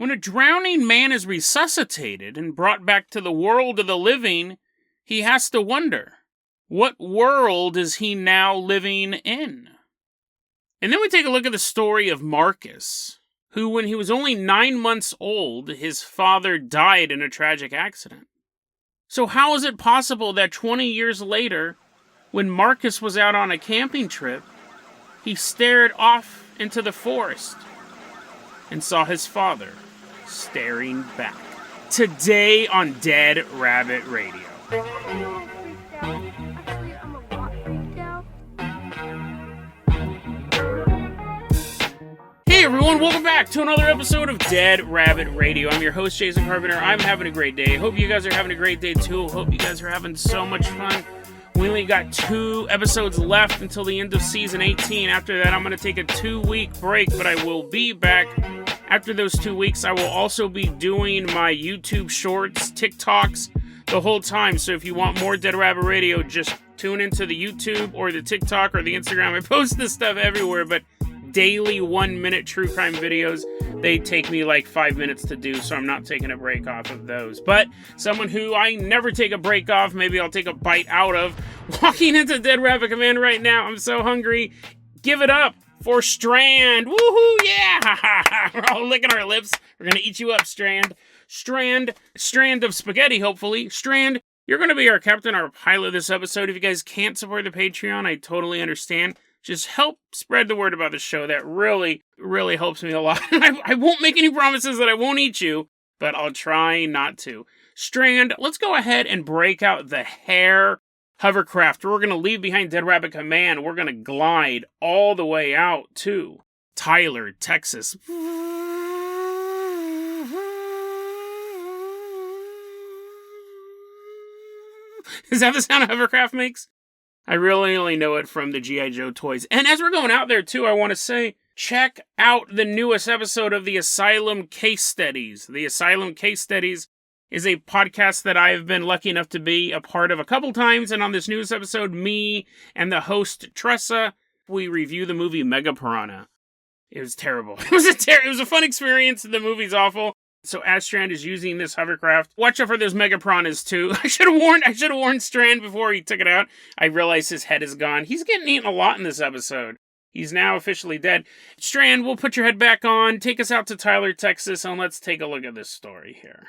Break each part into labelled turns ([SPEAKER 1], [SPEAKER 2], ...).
[SPEAKER 1] When a drowning man is resuscitated and brought back to the world of the living, he has to wonder, what world is he now living in? And then we take a look at the story of Marcus, who, when he was only 9 months old, his father died in a tragic accident. So how is it possible that 20 years later, when Marcus was out on a camping trip, he stared off into the forest and saw his father staring back? Today on Dead Rabbit Radio. Hey everyone, welcome back to another episode of Dead Rabbit Radio. I'm your host, Jason Carpenter. I'm having a great day. Hope you guys are having a great day too. Hope you guys are having so much fun. We only got 2 episodes left until the end of season 18. After that, I'm going to take a 2-week break, but I will be back. After those 2 weeks, I will also be doing my YouTube shorts, TikToks, the whole time. So if you want more Dead Rabbit Radio, just tune into the YouTube or the TikTok or the Instagram. I post this stuff everywhere, but daily 1-minute true crime videos. They take me like 5 minutes to do, so I'm not taking a break off of those. But someone who I never take a break off, maybe I'll take a bite out of, walking into Dead Rabbit Command right now. I'm so hungry. Give it up for Strand. Woohoo, yeah! We're all licking our lips. We're gonna eat you up, Strand. Strand of spaghetti, hopefully. Strand, you're gonna be our captain, our pilot this episode. If you guys can't support the Patreon, I totally understand. Just help spread the word about the show. That really, really helps me a lot. I won't make any promises that I won't eat you, but I'll try not to. Strand, let's go ahead and break out the Hare hovercraft. We're going to leave behind Dead Rabbit Command. We're going to glide all the way out to Tyler, Texas. Is that the sound a hovercraft makes? I really only know it from the G.I. Joe toys. And as we're going out there, too, I want to say, check out the newest episode of the Asylum Case Studies. The Asylum Case Studies is a podcast that I've been lucky enough to be a part of a couple times. And on this newest episode, me and the host, Tressa, we review the movie Mega Piranha. It was terrible. It was a fun experience. The movie's awful. So as Strand is using this hovercraft, watch out for those mega piranhas too. I should have warned Strand before he took it out. I realize his head is gone. He's getting eaten a lot in this episode. He's now officially dead. Strand, we'll put your head back on. Take us out to Tyler, Texas, and let's take a look at this story here.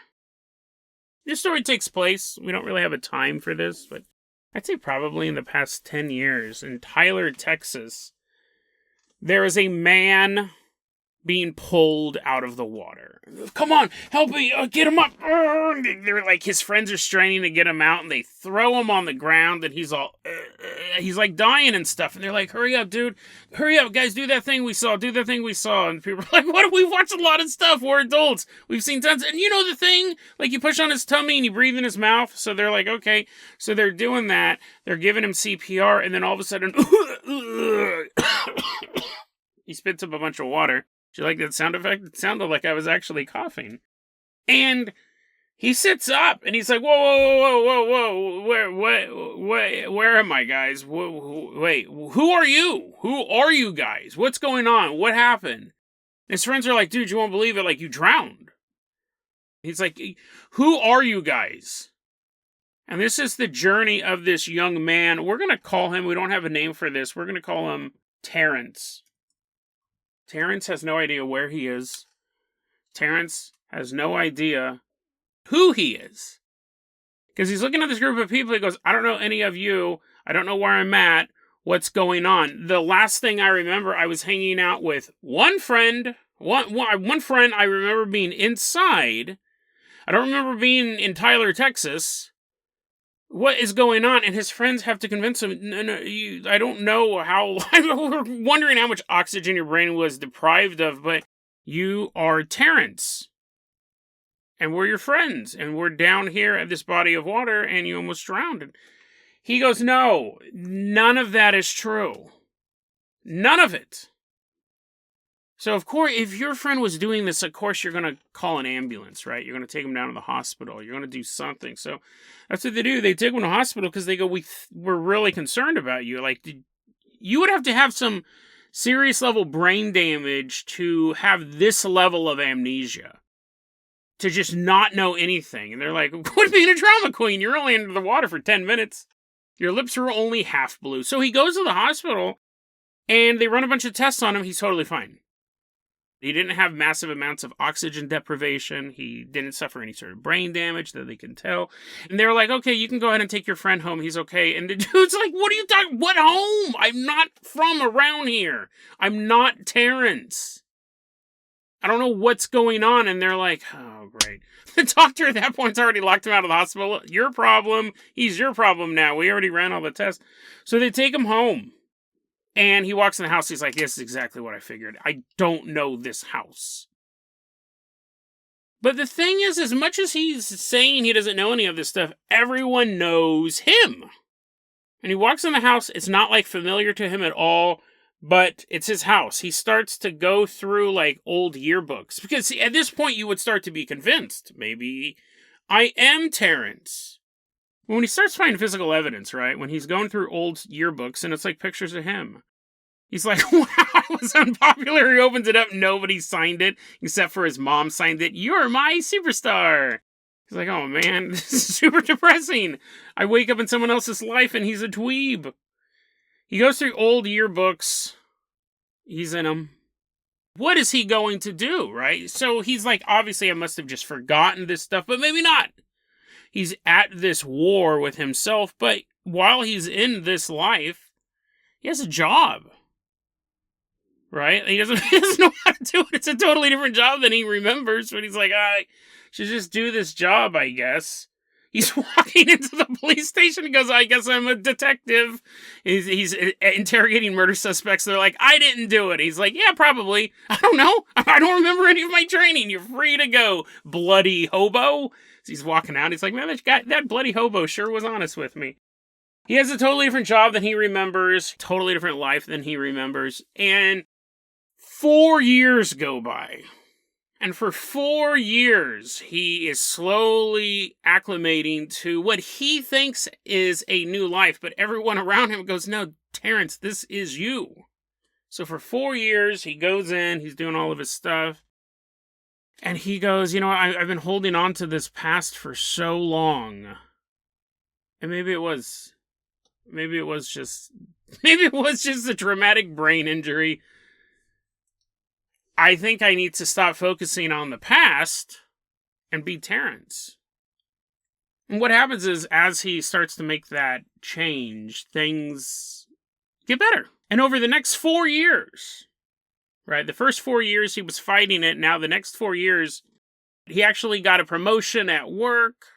[SPEAKER 1] This story takes place, we don't really have a time for this, but I'd say probably in the past 10 years in Tyler, Texas, there is a man being pulled out of the water. Come on, help me, get him up. They're like, his friends are straining to get him out, and they throw him on the ground, and he's all, he's like dying and stuff. And they're like, hurry up, dude. Hurry up, guys, do that thing we saw. And people are like, what? We've watched a lot of stuff. We're adults. We've seen tons. And you know the thing? Like, you push on his tummy and you breathe in his mouth. So they're like, okay. So they're doing that. They're giving him CPR, and then all of a sudden, he spits up a bunch of water. Do you like that sound effect? It sounded like I was actually coughing. And he sits up, and he's like, whoa, where am I, guys? Wait, who are you? Who are you guys? What's going on? What happened? His friends are like, dude, you won't believe it, like, you drowned. He's like, who are you guys? And this is the journey of this young man. We're going to call him, we don't have a name for this, we're going to call him Terrence. Terrence has no idea where he is. Terrence has no idea who he is. Because he's looking at this group of people, he goes, I don't know any of you. I don't know where I'm at. What's going on? The last thing I remember, I was hanging out with one friend. One friend I remember being inside. I don't remember being in Tyler, Texas. What is going on? And his friends have to convince him, no, I don't know how, we're wondering how much oxygen your brain was deprived of, but you are Terrence. And we're your friends. And we're down here at this body of water, and you almost drowned. And he goes, no, none of that is true. None of it. So, of course, if your friend was doing this, of course, you're going to call an ambulance, right? You're going to take him down to the hospital. You're going to do something. So that's what they do. They take him to the hospital because they go, we're really concerned about you. Like, you would have to have some serious level brain damage to have this level of amnesia. to just not know anything. And they're like, quit being a drama queen. You're only under the water for 10 minutes. Your lips are only half blue. So he goes to the hospital, and they run a bunch of tests on him. He's totally fine. He didn't have massive amounts of oxygen deprivation. He didn't suffer any sort of brain damage that they can tell. And they're like, okay, you can go ahead and take your friend home. He's okay. And the dude's like, what are you talking? What home? I'm not from around here. I'm not Terrence. I don't know what's going on. And they're like, oh, great. The doctor at that point's already locked him out of the hospital. Your problem. He's your problem now. We already ran all the tests. So they take him home. And he walks in the house, he's like, this is exactly what I figured. I don't know this house. But the thing is, as much as he's saying he doesn't know any of this stuff, everyone knows him. And he walks in the house, it's not like familiar to him at all, but it's his house. He starts to go through like old yearbooks. Because see, at this point you would start to be convinced, maybe I am Terrence. When he starts finding physical evidence, right? When he's going through old yearbooks and it's like pictures of him. He's like, wow, I was unpopular. He opens it up. Nobody signed it except for his mom signed it. You're my superstar. He's like, oh man, this is super depressing. I wake up in someone else's life and he's a dweeb. He goes through old yearbooks. He's in them. What is he going to do, right? So he's like, obviously I must have just forgotten this stuff, but maybe not. He's at this war with himself, but while he's in this life, he has a job. Right? He doesn't know how to do it. It's a totally different job than he remembers, but he's like, I should just do this job, I guess. He's walking into the police station and goes, I guess I'm a detective. He's interrogating murder suspects. They're like, I didn't do it. He's like, yeah, probably. I don't know. I don't remember any of my training. You're free to go, bloody hobo. He's walking out. He's like, man, that bloody hobo sure was honest with me. He has a totally different job than he remembers, totally different life than he remembers. And 4 years go by. And for 4 years, he is slowly acclimating to what he thinks is a new life. But everyone around him goes, no, Terrence, this is you. So for 4 years, he goes in, he's doing all of his stuff. And he goes, I've been holding on to this past for so long. And maybe it was just a traumatic brain injury. I think I need to stop focusing on the past and be Terrence. And what happens is, as he starts to make that change, things get better. And over the next 4 years, right? The first 4 years he was fighting it. Now the next 4 years, he actually got a promotion at work.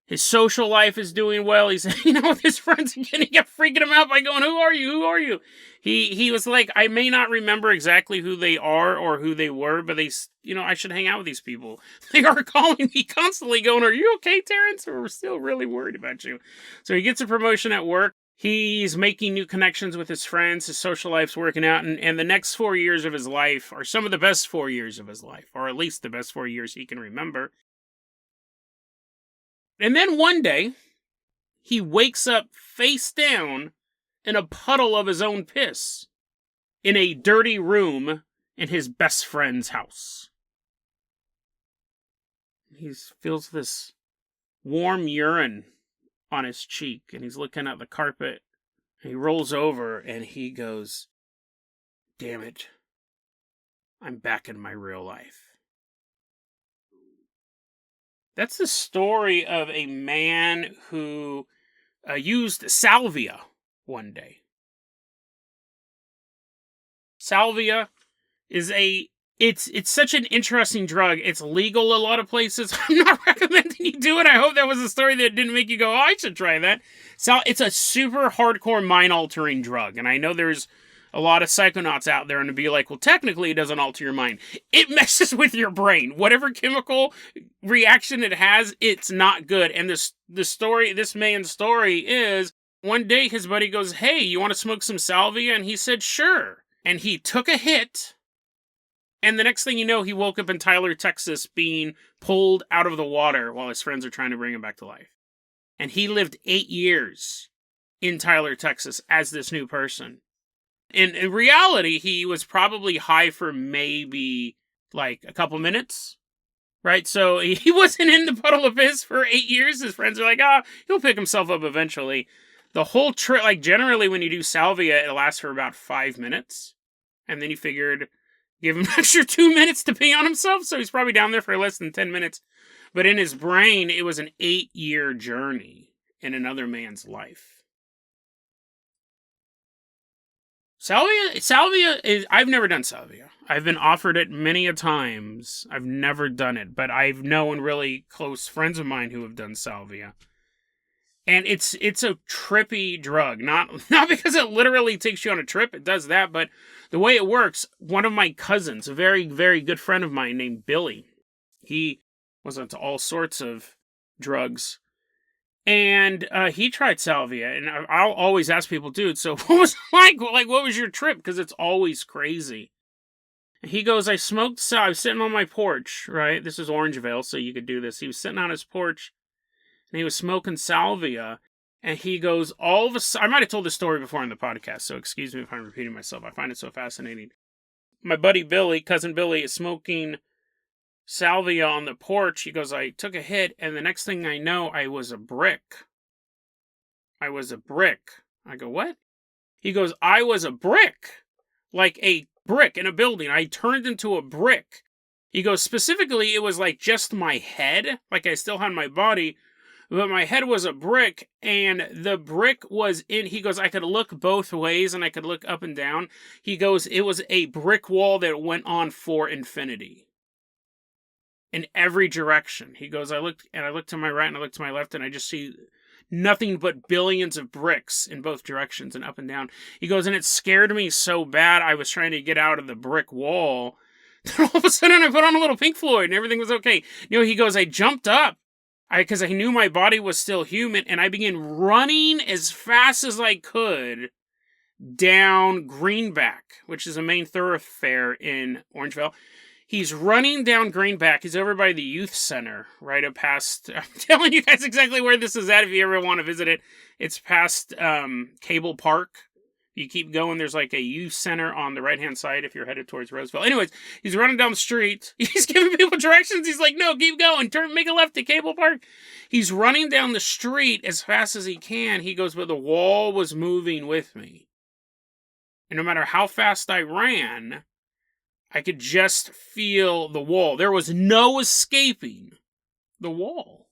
[SPEAKER 1] His social life is doing well. He's hanging out with his friends again. He kept freaking him out by going, who are you? Who are you? He was like, I may not remember exactly who they are or who they were, but I should hang out with these people. They are calling me constantly going, are you okay, Terrence? We're still really worried about you. So he gets a promotion at work. He's making new connections with his friends. His social life's working out. And the next 4 years of his life are some of the best 4 years of his life, or at least the best 4 years he can remember. And then one day, he wakes up face down in a puddle of his own piss in a dirty room in his best friend's house. He feels this warm urine on his cheek, and he's looking at the carpet. He rolls over, and he goes, damn it, I'm back in my real life. That's the story of a man who used salvia one day. Salvia is it's such an interesting drug. It's legal a lot of places. I'm not recommending you do it. I hope that was a story that didn't make you go, oh, I should try that. It's a super hardcore mind-altering drug. And I know there's a lot of psychonauts out there and to be like, well, technically it doesn't alter your mind. It messes with your brain. Whatever chemical reaction it has, it's not good. And this man's story is, one day his buddy goes, hey, you want to smoke some salvia? And he said, sure. And he took a hit. And the next thing you know, he woke up in Tyler, Texas, being pulled out of the water while his friends are trying to bring him back to life. And he lived 8 years in Tyler, Texas as this new person. In reality, he was probably high for maybe like a couple minutes. right? So he wasn't in the puddle of piss for 8 years. His friends are like, he'll pick himself up eventually. The whole trip, like generally when you do salvia, it lasts for about 5 minutes. And then he figured, give him an extra 2 minutes to pee on himself. So he's probably down there for less than 10 minutes. But in his brain, it was an 8-year journey in another man's life. Salvia is, I've never done salvia. I've been offered it many a times. I've never done it, but I've known really close friends of mine who have done salvia. And it's a trippy drug. Not because it literally takes you on a trip, it does that, but the way it works, one of my cousins, a very, very good friend of mine named Billy, he was into all sorts of drugs. And he tried salvia, and I'll always ask people, dude, so what was it like? Like, what was your trip? Because it's always crazy. And he goes, I was sitting on my porch, right? This is Orangevale, so you could do this. He was sitting on his porch, and he was smoking salvia, and he goes, all of a sudden, I might have told this story before on the podcast, so excuse me if I'm repeating myself. I find it so fascinating. My buddy Billy, cousin Billy, is smoking salvia on the porch. He goes, I took a hit, and the next thing I know, I was a brick. I go, what? He goes, I was a brick. Like a brick in a building. I turned into a brick. He goes, specifically, it was like just my head. Like I still had my body, but my head was a brick, and the brick was in, he goes, I could look both ways, and I could look up and down. He goes, it was a brick wall that went on for infinity. In every direction. He goes, I looked to my right and I looked to my left, and I just see nothing but billions of bricks in both directions and up and down. He goes, and it scared me so bad I was trying to get out of the brick wall. Then all of a sudden I put on a little Pink Floyd and everything was okay. He goes, I jumped up because I knew my body was still human, and I began running as fast as I could down Greenback, which is a main thoroughfare in Orangevale. He's running down Greenback. He's over by the youth center, right up past, I'm telling you guys exactly where this is at if you ever want to visit it. It's past Cable Park. You keep going, there's like a youth center on the right-hand side if you're headed towards Roseville. Anyways, he's running down the street. He's giving people directions. He's like, no, keep going. Make a left to Cable Park. He's running down the street as fast as he can. He goes, but the wall was moving with me. And no matter how fast I ran, I could just feel the wall. There was no escaping the wall.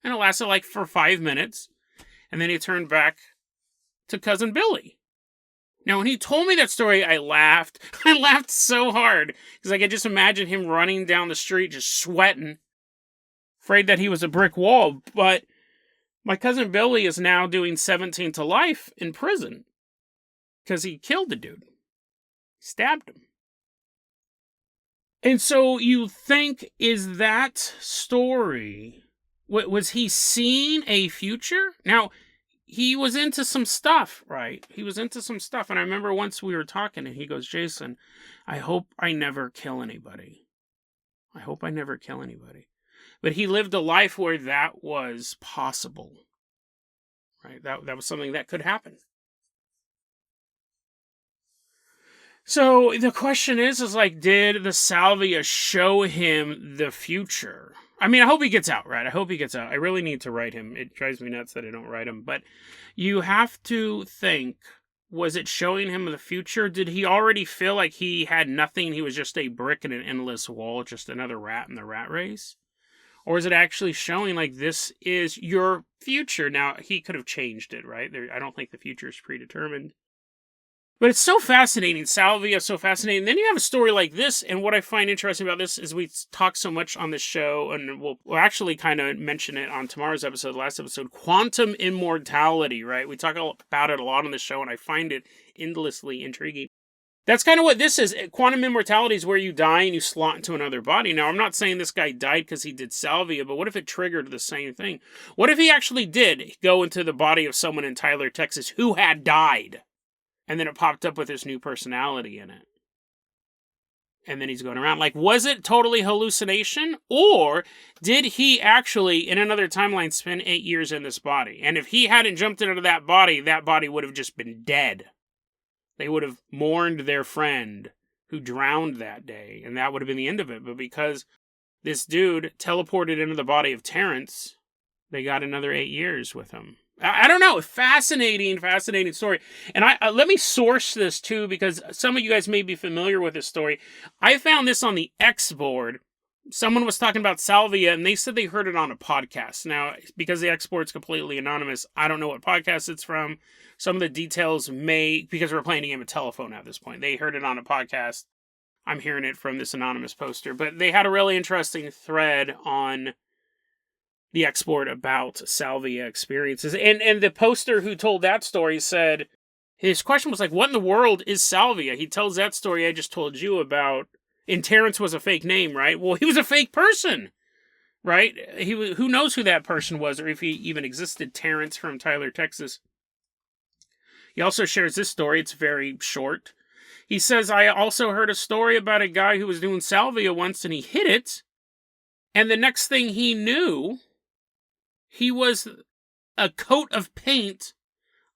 [SPEAKER 1] And it lasted like for 5 minutes. And then he turned back to Cousin Billy. Now, when he told me that story, I laughed. I laughed so hard. Because I could just imagine him running down the street just sweating. Afraid that he was a brick wall. But my Cousin Billy is now doing 17 to life in prison. Because he killed the dude. Stabbed him. And so you think, is that story, was he seeing a future? Now, he was into some stuff, right? He was into some stuff. And I remember once we were talking and he goes, Jason, I hope I never kill anybody. I hope I never kill anybody. But he lived a life where that was possible, right? That was something that could happen. So the question is like, did the salvia show him the future? I mean, I hope he gets out, right? I hope he gets out. I really need to write him. It drives me nuts that I don't write him. But you have to think, was it showing him the future? Did he already feel like he had nothing? He was just a brick in an endless wall, just another rat in the rat race? Or is it actually showing like this is your future? Now, he could have changed it, right? I don't think the future is predetermined. But it's so fascinating. Salvia is so fascinating. Then you have a story like this, and what I find interesting about this is we talk so much on this show, and we'll actually kind of mention it on tomorrow's episode, last episode, quantum immortality, right? We talk about it a lot on the show, and I find it endlessly intriguing. That's kind of what this is. Quantum immortality is where you die and you slot into another body. Now, I'm not saying this guy died because he did salvia, but what if it triggered the same thing? What if he actually did go into the body of someone in Tyler, Texas who had died? And then it popped up with this new personality in it. And then he's going around. Like, was it totally hallucination? Or did he actually, in another timeline, spend 8 years in this body? And if he hadn't jumped into that body would have just been dead. They would have mourned their friend who drowned that day. And that would have been the end of it. But because this dude teleported into the body of Terrence. They got another 8 years with him. I don't know. Fascinating story. And let me source this too, because some of you guys may be familiar with this story. I found this on the X board. Someone was talking about Salvia, and they said they heard it on a podcast. Now, because the X board's completely anonymous, I don't know what podcast it's from. Some of the details because we're playing a game of telephone at this point. They heard it on a podcast. I'm hearing it from this anonymous poster. But they had a really interesting thread on the export about Salvia experiences. And the poster who told that story said, his question was like, what in the world is Salvia? He tells that story I just told you about. And Terrence was a fake name, right? Well, he was a fake person, right? Who knows who that person was, or if he even existed. Terrence from Tyler, Texas. He also shares this story. It's very short. He says, I also heard a story about a guy who was doing Salvia once, and he hit it. And the next thing he knew, he was a coat of paint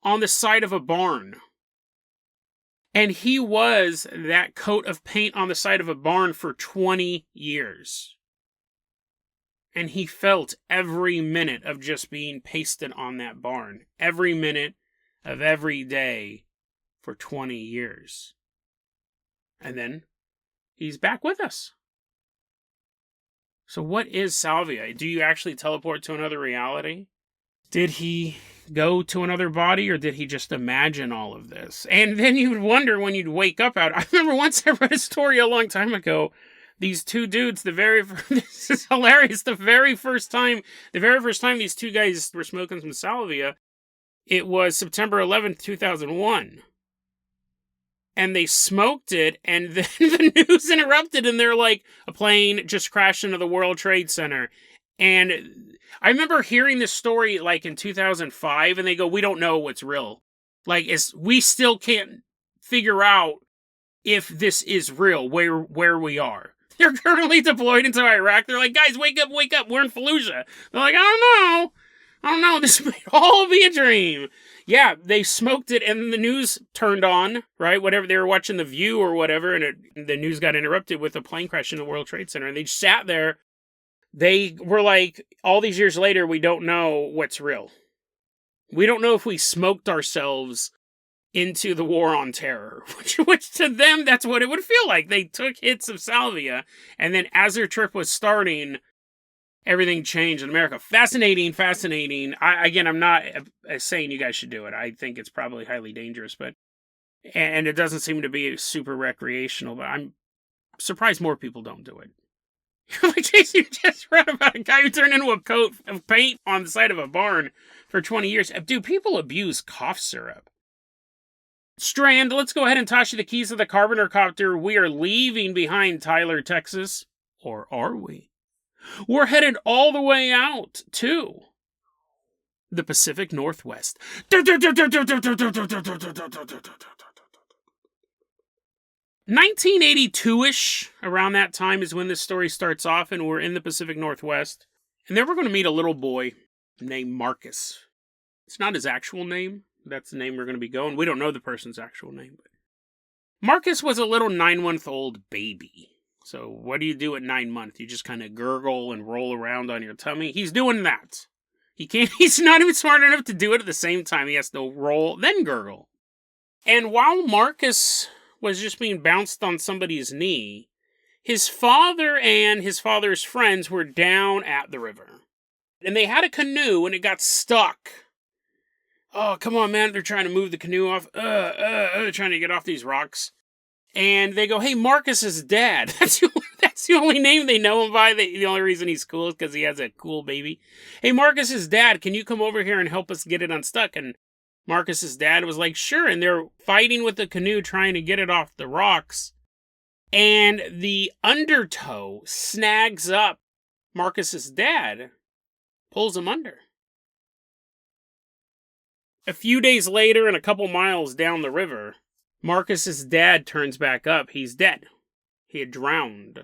[SPEAKER 1] on the side of a barn. And he was that coat of paint on the side of a barn for 20 years. And he felt every minute of just being pasted on that barn. Every minute of every day for 20 years. And then he's back with us. So what is Salvia? Do you actually teleport to another reality? Did he go to another body, or did he just imagine all of this? And then you would wonder when you'd wake up out. I remember once I read a story a long time ago. These two dudes, this is hilarious. The very first time these two guys were smoking some Salvia, it was September 11th, 2001. And they smoked it, and then the news interrupted, and they're like, a plane just crashed into the World Trade Center. And I remember hearing this story like in 2005, and they go, we don't know what's real. Like, we still can't figure out if this is real, where we are. They're currently deployed into Iraq. They're like, guys, wake up, we're in Fallujah. They're like, I don't know, this might all be a dream. Yeah, they smoked it, and the news turned on, right? Whatever, they were watching The View or whatever, and the news got interrupted with a plane crash in the World Trade Center, and they sat there. They were like, all these years later, we don't know what's real. We don't know if we smoked ourselves into the war on terror, which to them, that's what it would feel like. They took hits of Salvia, and then as their trip was starting, everything changed in America. Fascinating. I'm not saying you guys should do it. I think it's probably highly dangerous, and it doesn't seem to be super recreational, but I'm surprised more people don't do it. Like, Jason, you just read about a guy who turned into a coat of paint on the side of a barn for 20 years. Dude, people abuse cough syrup. Strand, let's go ahead and toss you the keys of the Carpenter Copter. We are leaving behind Tyler, Texas. Or are we? We're headed all the way out to the Pacific Northwest. 1982-ish, around that time is when this story starts off, and we're in the Pacific Northwest. And then we're going to meet a little boy named Marcus. It's not his actual name. That's the name we're going to be going. We don't know the person's actual name. But Marcus was a little 9-month-old baby. So what do you do at 9 months? You just kind of gurgle and roll around on your tummy. He's doing that. He's not even smart enough to do it at the same time. He has to roll, then gurgle. And while Marcus was just being bounced on somebody's knee, his father and his father's friends were down at the river. And they had a canoe, and it got stuck. Oh, come on, man. They're trying to move the canoe off. They're trying to get off these rocks. And they go, hey, Marcus's dad. That's the only name they know him by. The only reason he's cool is because he has a cool baby. Hey, Marcus's dad, can you come over here and help us get it unstuck? And Marcus's dad was like, sure. And they're fighting with the canoe, trying to get it off the rocks. And the undertow snags up Marcus's dad, pulls him under. A few days later, and a couple miles down the river, Marcus's dad turns back up. He's dead. He had drowned.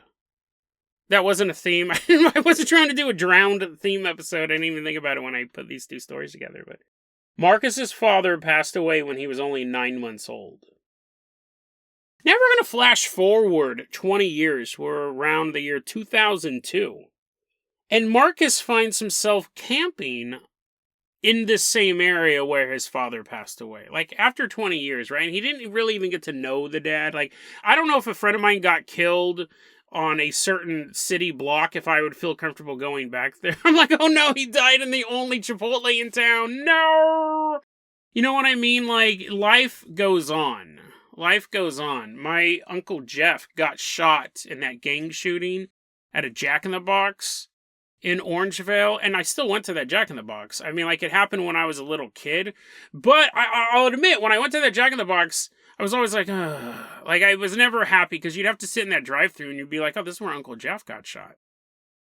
[SPEAKER 1] That wasn't a theme. I wasn't trying to do a drowned theme episode. I didn't even think about it when I put these two stories together. But Marcus's father passed away when he was only 9 months old. Now we're going to flash forward 20 years. We're around the year 2002. And Marcus finds himself camping in this same area where his father passed away. Like, after 20 years, right? And he didn't really even get to know the dad. Like, I don't know if a friend of mine got killed on a certain city block, if I would feel comfortable going back there. I'm like, oh no, he died in the only Chipotle in town. No! You know what I mean? Like, life goes on. Life goes on. My Uncle Jeff got shot in that gang shooting at a Jack in the Box in Orangevale, and I still went to that Jack in the Box. I mean, like, it happened when I was a little kid, but I'll admit, when I went to that Jack in the Box, I was always like, ugh. Like, I was never happy, because you'd have to sit in that drive-thru, and you'd be like, oh, this is where Uncle Jeff got shot.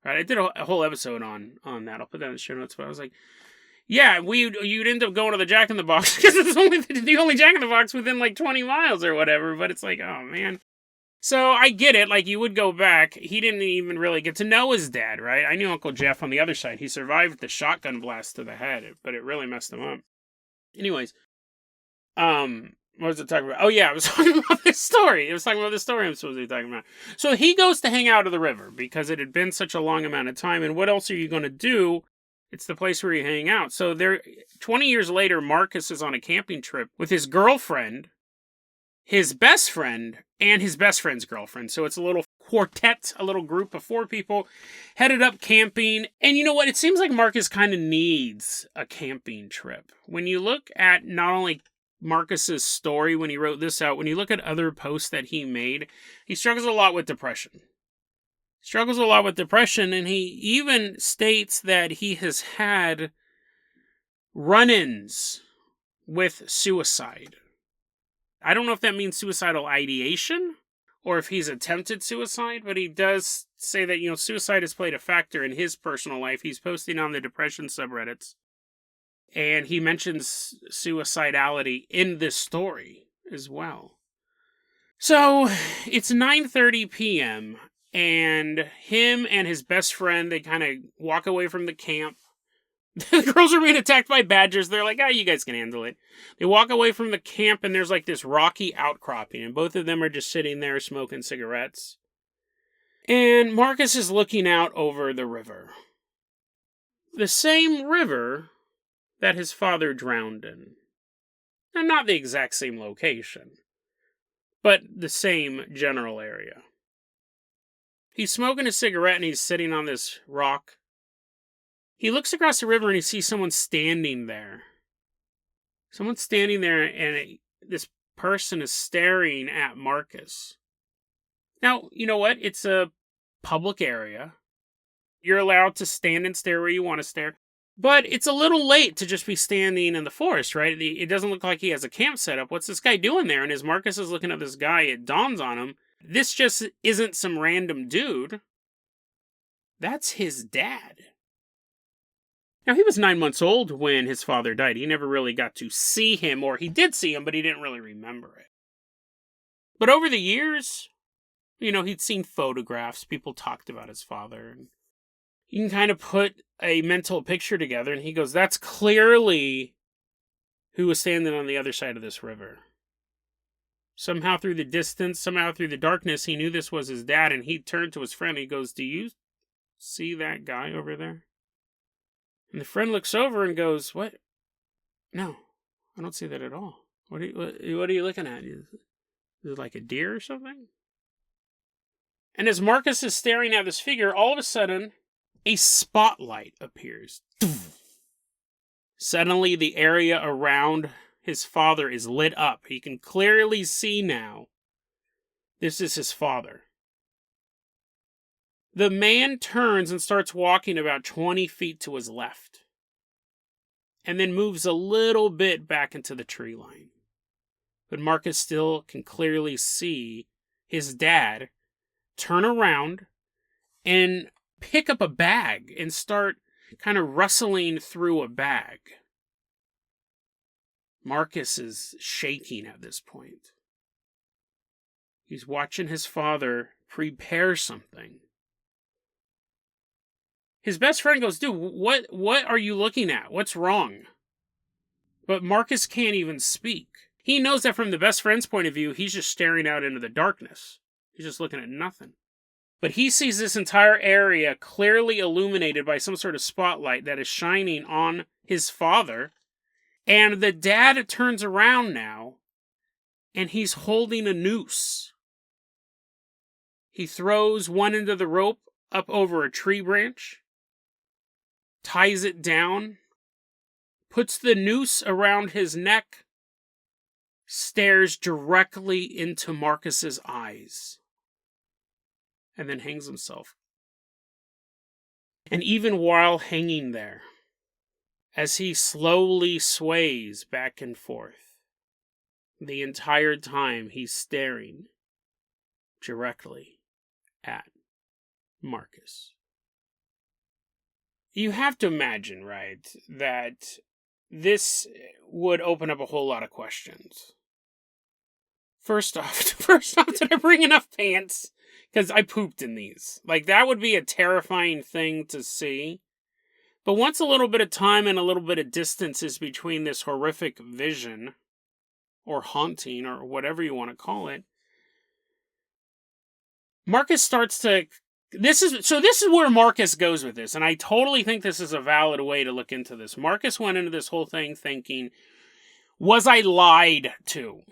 [SPEAKER 1] Right? I did a whole episode on that. I'll put that in the show notes, but I was like, yeah, you'd end up going to the Jack in the Box, because it's only the only Jack in the Box within, like, 20 miles or whatever, but it's like, oh, man. So, I get it, like, you would go back. He didn't even really get to know his dad, right? I knew Uncle Jeff on the other side. He survived the shotgun blast to the head, but it really messed him up. Anyways, what was it talking about? Oh, yeah, I was talking about this story. I was talking about the story I'm supposed to be talking about. So, he goes to hang out at the river, because it had been such a long amount of time, and what else are you going to do? It's the place where you hang out. So, 20 years later, Marcus is on a camping trip with his girlfriend, his best friend, and his best friend's girlfriend. So it's a little quartet, a little group of 4 people headed up camping. And you know what? It seems like Marcus kind of needs a camping trip. When you look at not only Marcus's story when he wrote this out, when you look at other posts that he made, he struggles a lot with depression. And he even states that he has had run-ins with suicide. I don't know if that means suicidal ideation or if he's attempted suicide, but he does say that, you know, suicide has played a factor in his personal life. He's posting on the depression subreddits, and he mentions suicidality in this story as well. So it's 9:30 p.m., and him and his best friend, they kind of walk away from the camp. The girls are being attacked by badgers. They're like, you guys can handle it. They walk away from the camp, and there's like this rocky outcropping, and both of them are just sitting there smoking cigarettes. And Marcus is looking out over the river. The same river that his father drowned in. And not the exact same location, but the same general area. He's smoking a cigarette, and he's sitting on this rock. He looks across the river and he sees someone standing there. Someone's standing there, and this person is staring at Marcus. Now, you know what? It's a public area. You're allowed to stand and stare where you want to stare. But it's a little late to just be standing in the forest, right? It doesn't look like he has a camp set up. What's this guy doing there? And as Marcus is looking at this guy, it dawns on him, this just isn't some random dude. That's his dad. Now, he was 9 months old when his father died. He never really got to see him, or he did see him, but he didn't really remember it. But over the years, you know, he'd seen photographs. People talked about his father. And you can kind of put a mental picture together, and he goes, that's clearly who was standing on the other side of this river. Somehow through the distance, somehow through the darkness, he knew this was his dad, and he turned to his friend, and he goes, do you see that guy over there? And the friend looks over and goes, what? No, I don't see that at all. What are you looking at? Is it like a deer or something? And as Marcus is staring at this figure, all of a sudden, a spotlight appears. Suddenly, the area around his father is lit up. He can clearly see now this is his father. The man turns and starts walking about 20 feet to his left, and then moves a little bit back into the tree line. But Marcus still can clearly see his dad turn around and pick up a bag and start kind of rustling through a bag. Marcus is shaking at this point. He's watching his father prepare something. His best friend goes, dude, what are you looking at? What's wrong? But Marcus can't even speak. He knows that from the best friend's point of view, he's just staring out into the darkness. He's just looking at nothing. But he sees this entire area clearly illuminated by some sort of spotlight that is shining on his father. And the dad turns around now, and he's holding a noose. He throws one end of the rope up over a tree branch, ties it down, puts the noose around his neck, stares directly into Marcus's eyes, and then hangs himself. And even while hanging there, as he slowly sways back and forth, the entire time he's staring directly at Marcus. You have to imagine, right, that this would open up a whole lot of questions. First off, did I bring enough pants? Because I pooped in these. Like, that would be a terrifying thing to see. But once a little bit of time and a little bit of distance is between this horrific vision, or haunting, or whatever you want to call it, Marcus starts to... This is where Marcus goes with this, and I totally think this is a valid way to look into this. Marcus went into this whole thing thinking, was I lied to?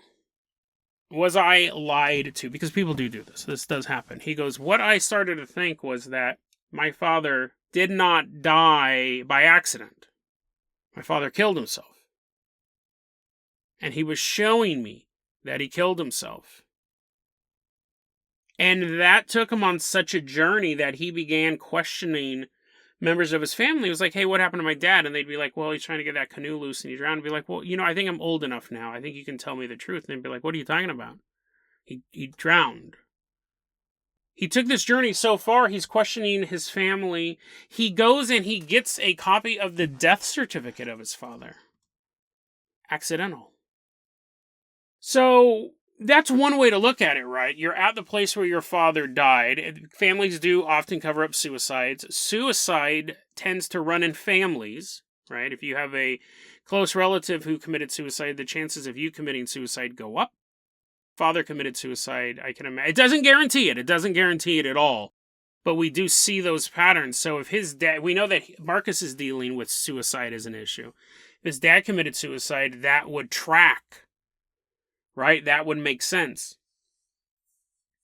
[SPEAKER 1] Was I lied to? Because people do this. This does happen. He goes, what I started to think was that my father did not die by accident. My father killed himself. And he was showing me that he killed himself. And that took him on such a journey that he began questioning members of his family. He was like, hey, what happened to my dad? And they'd be like, well, he's trying to get that canoe loose and he drowned. And be like, well, I think I'm old enough now. I think you can tell me the truth. And they'd be like, what are you talking about? He drowned. He took this journey so far, he's questioning his family. He goes and he gets a copy of the death certificate of his father. Accidental. So that's one way to look at it, right? You're at the place where your father died. Families do often cover up suicides. Suicide tends to run in families, right? If you have a close relative who committed suicide, the chances of you committing suicide go up. Father committed suicide, I can imagine. It doesn't guarantee it. It doesn't guarantee it at all. But we do see those patterns. So if his dad... We know that Marcus is dealing with suicide as an issue. If his dad committed suicide, that would track. Right? That would make sense.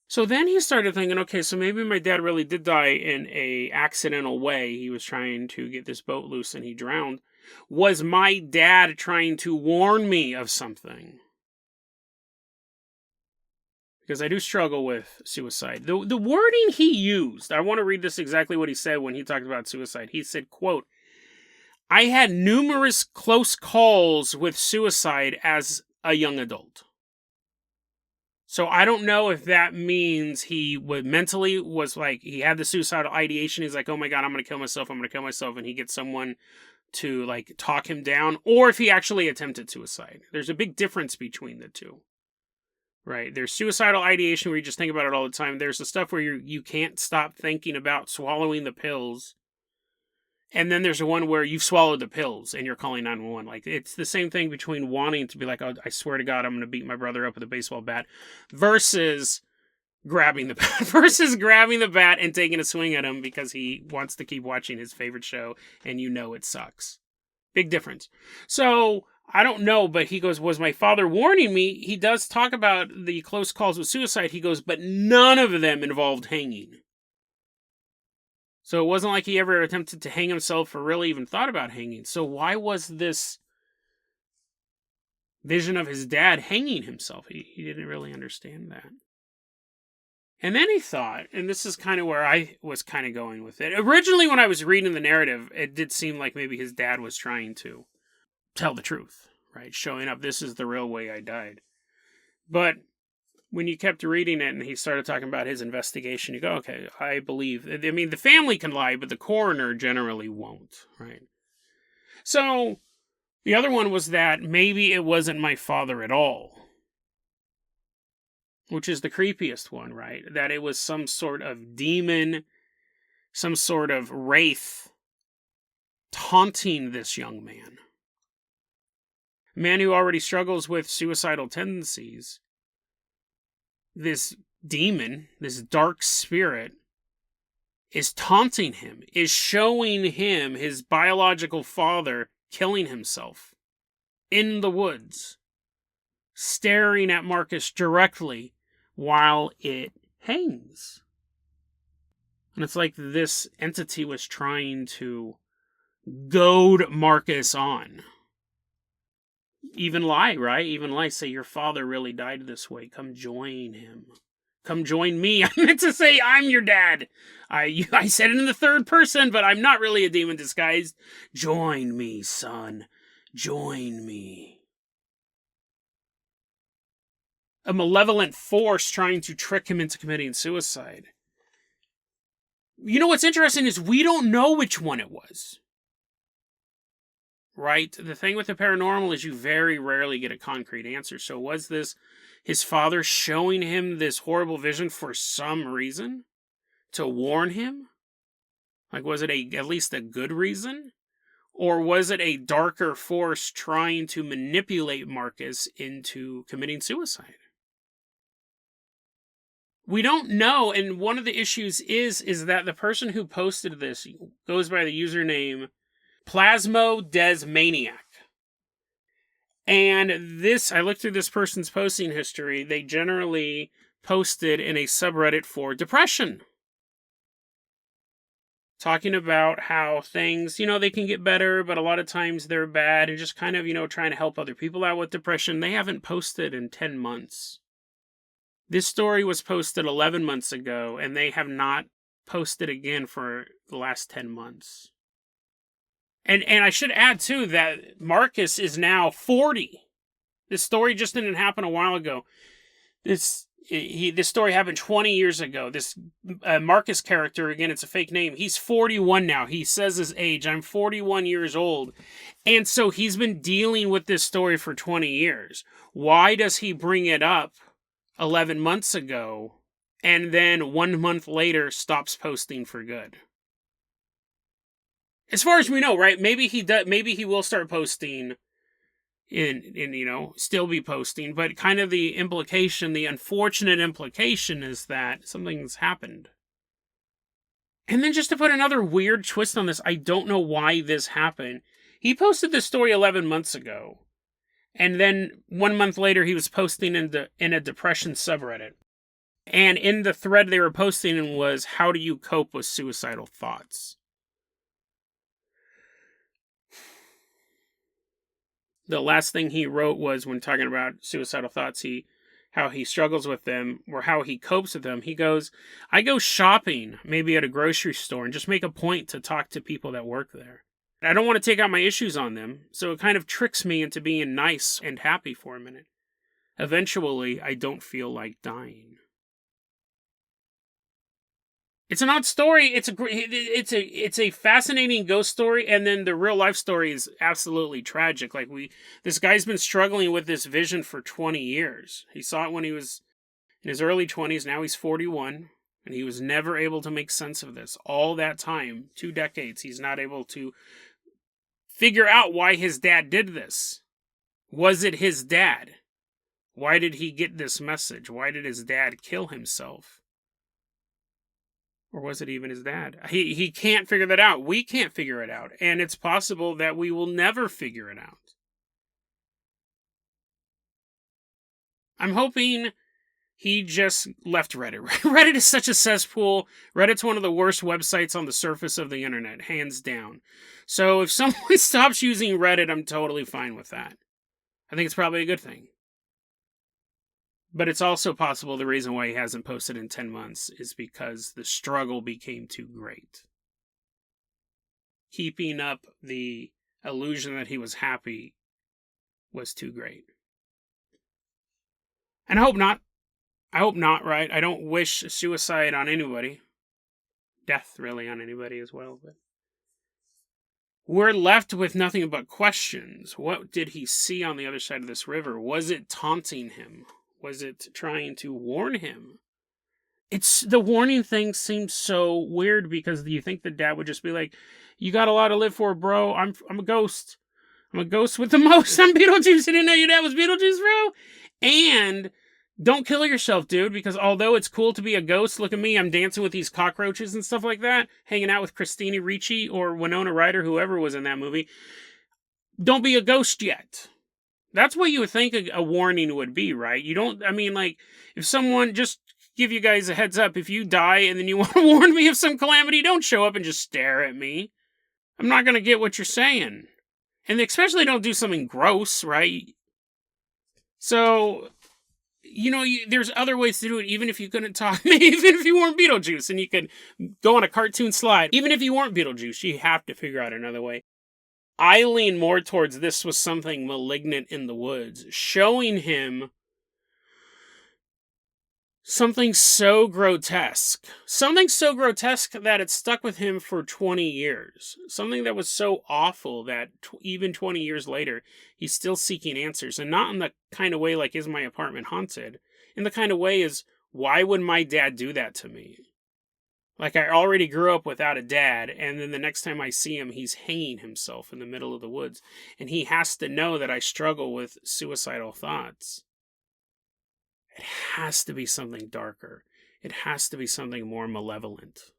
[SPEAKER 1] So then he started thinking, okay, so maybe my dad really did die in a accidental way. He was trying to get this boat loose and he drowned. Was my dad trying to warn me of something? Because I do struggle with suicide. The wording he used, I want to read this exactly what he said when he talked about suicide. He said, quote, I had numerous close calls with suicide as a young adult. So I don't know if that means he would mentally was like, he had the suicidal ideation. He's like, oh my God, I'm going to kill myself. I'm going to kill myself. And he gets someone to like talk him down. Or if he actually attempted suicide. There's a big difference between the two. Right? There's suicidal ideation where you just think about it all the time. There's the stuff where you can't stop thinking about swallowing the pills. And then there's the one where you've swallowed the pills and you're calling 911. Like, it's the same thing between wanting to be like, oh, I swear to God, I'm going to beat my brother up with a baseball bat versus grabbing the bat and taking a swing at him because he wants to keep watching his favorite show and it sucks. Big difference. So I don't know, but he goes, was my father warning me? He does talk about the close calls with suicide. He goes, but none of them involved hanging. So it wasn't like he ever attempted to hang himself or really even thought about hanging. So why was this vision of his dad hanging himself? He didn't really understand that. And then he thought, and this is kind of where I was kind of going with it. Originally, when I was reading the narrative, it did seem like maybe his dad was trying to tell the truth, right? Showing up, this is the real way I died. But when you kept reading it and he started talking about his investigation, you go, okay, I believe. I mean, the family can lie, but the coroner generally won't, right? So the other one was that maybe it wasn't my father at all, which is the creepiest one, right? That it was some sort of demon, some sort of wraith taunting this young man. A man who already struggles with suicidal tendencies. This demon, this dark spirit, is taunting him, is showing him his biological father killing himself in the woods, staring at Marcus directly while it hangs. And it's like this entity was trying to goad Marcus on. Even lie, right? Even lie, say your father really died this way. Come join him. Come join me. I meant to say I'm your dad. I said it in the third person, but I'm not really a demon disguised. Join me, son. Join me. A malevolent force trying to trick him into committing suicide. You know what's interesting is we don't know which one it was. Right? The thing with the paranormal is you very rarely get a concrete answer. So was this his father showing him this horrible vision for some reason? To warn him? Like, was it at least a good reason? Or was it a darker force trying to manipulate Marcus into committing suicide? We don't know, and one of the issues is that the person who posted this goes by the username Plasmodesmaniac. And this, I looked through this person's posting history, they generally posted in a subreddit for depression. Talking about how things, they can get better, but a lot of times they're bad, and just kind of, trying to help other people out with depression. They haven't posted in 10 months. This story was posted 11 months ago, and they have not posted again for the last 10 months. And I should add, too, that Marcus is now 40. This story just didn't happen a while ago. This story happened 20 years ago. This Marcus character, again, it's a fake name. He's 41 now. He says his age. I'm 41 years old. And so he's been dealing with this story for 20 years. Why does he bring it up 11 months ago and then 1 month later stops posting for good? As far as we know, right? Maybe he will start posting still be posting, but kind of the unfortunate implication is that something's happened. And then just to put another weird twist on this, I don't know why this happened. He posted this story 11 months ago, and then 1 month later he was posting in a depression subreddit. And in the thread they were posting in was, how do you cope with suicidal thoughts? The last thing he wrote was, when talking about suicidal thoughts, how he struggles with them, or how he copes with them. He goes, I go shopping, maybe at a grocery store, and just make a point to talk to people that work there. I don't want to take out my issues on them, so it kind of tricks me into being nice and happy for a minute. Eventually, I don't feel like dying. It's an odd story. It's a fascinating ghost story, and then the real life story is absolutely tragic. Like, this guy's been struggling with this vision for 20 years. He saw it when he was in his early 20s. Now he's 41, and he was never able to make sense of this. All that time, 2 decades, he's not able to figure out why his dad did this. Was it his dad? Why did he get this message? Why did his dad kill himself? Or was it even his dad? He can't figure that out. We can't figure it out. And it's possible that we will never figure it out. I'm hoping he just left Reddit. Reddit is such a cesspool. Reddit's one of the worst websites on the surface of the internet, hands down. So if someone stops using Reddit, I'm totally fine with that. I think it's probably a good thing. But it's also possible the reason why he hasn't posted in 10 months is because the struggle became too great. Keeping up the illusion that he was happy was too great. And I hope not. I hope not, right? I don't wish suicide on anybody. Death, really, on anybody as well. But we're left with nothing but questions. What did he see on the other side of this river? Was it taunting him? Was it trying to warn him? The warning thing seems so weird, because you think the dad would just be like, you got a lot to live for, bro. I'm a ghost. I'm a ghost with the most. I'm Beetlejuice. You didn't know your dad was Beetlejuice, bro? And don't kill yourself, dude, because although it's cool to be a ghost, look at me, I'm dancing with these cockroaches and stuff like that, hanging out with Christina Ricci or Winona Ryder, whoever was in that movie. Don't be a ghost yet. That's what you would think a warning would be, right? You don't, I mean, like, if someone, just give you guys a heads up, if you die and then you want to warn me of some calamity, don't show up and just stare at me. I'm not going to get what you're saying. And especially don't do something gross, right? So, there's other ways to do it, even if you couldn't talk, even if you weren't Beetlejuice and you could go on a cartoon slide. Even if you weren't Beetlejuice, you have to figure out another way. I lean more towards this was something malignant in the woods, showing him something so grotesque that it stuck with him for 20 years. Something that was so awful that even 20 years later, he's still seeking answers. And not in the kind of way like, is my apartment haunted? In the kind of way is, why would my dad do that to me? Like, I already grew up without a dad, and then the next time I see him, he's hanging himself in the middle of the woods. And he has to know that I struggle with suicidal thoughts. It has to be something darker. It has to be something more malevolent.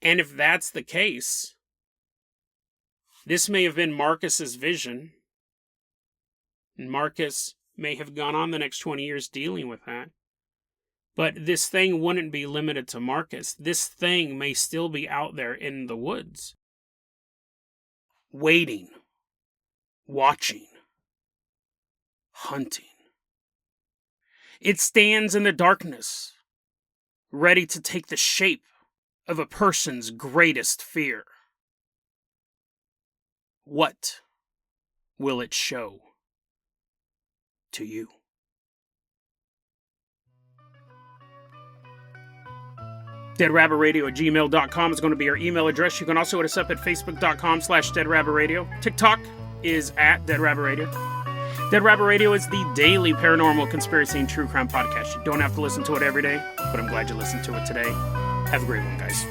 [SPEAKER 1] And if that's the case, this may have been Marcus's vision. And Marcus may have gone on the next 20 years dealing with that. But this thing wouldn't be limited to Marcus. This thing may still be out there in the woods. Waiting. Watching. Hunting. It stands in the darkness, ready to take the shape of a person's greatest fear. What will it show to you? DeadRabbitRadio@gmail.com is going to be our email address. You can also hit us up at Facebook.com/DeadRabbitRadio. TikTok is at DeadRabbitRadio. Dead Rabbit Radio is the daily paranormal, conspiracy, and true crime podcast. You don't have to listen to it every day, but I'm glad you listened to it today. Have a great one, guys.